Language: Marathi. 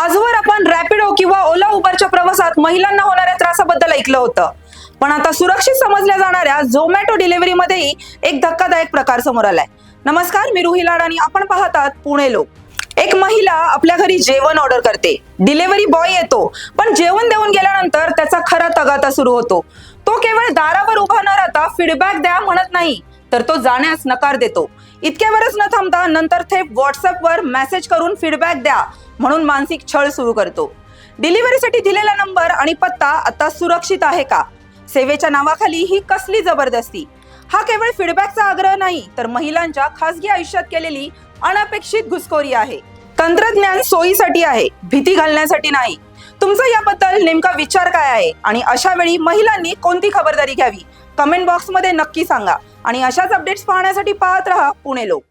आजवर आपण रॅपिडो किंवा ओला उबरच्या प्रवासात महिलांना होणाऱ्या त्रासाबद्दल ऐकलं होतं, पण आता सुरक्षित समजल्या जाणाऱ्या झोमॅटो डिलिव्हरी मध्येही एक धक्कादायक प्रकार समोर आलाय. नमस्कार, मी रुही लाड आणि आपण पाहतात पुणे लोक. एक महिला आपल्या घरी जेवण ऑर्डर करते. डिलिव्हरी बॉय येतो, पण जेवण देऊन गेल्यानंतर त्याचा खरा तगाता सुरू होतो. तो केवळ दारावर उभा न राहता फीडबॅक द्या म्हणत नाही, तर तो जाण्यास नकार देतो. इतक्यावरच न थांबता नंतर थेट व्हॉट्सअपवर मेसेज करून फीडबॅक द्या म्हणून मानसिक छळ सुरू करतो. डिलिव्हरीसाठी दिलेला नंबर आणि पत्ता आता सुरक्षित आहे का? सेवेच्या नावाखाली ही कसली जबरदस्ती? हा केवळ फीडबॅकचा आग्रह नाही, तर महिलांच्या खासगी आयुष्यात केलेली अनपेक्षित घुसखोरी आहे. तंत्रज्ञान सोयीसाठी आहे, भीती घालण्यासाठी नाही. तुमचा याबद्दल नेमका विचार काय आहे आणि अशा वेळी महिलांनी कोणती खबरदारी घ्यावी? कमेंट बॉक्समध्ये नक्की सांगा आणि अशाच अपडेट्स पाहण्यासाठी पाहत रहा पुणे लोक.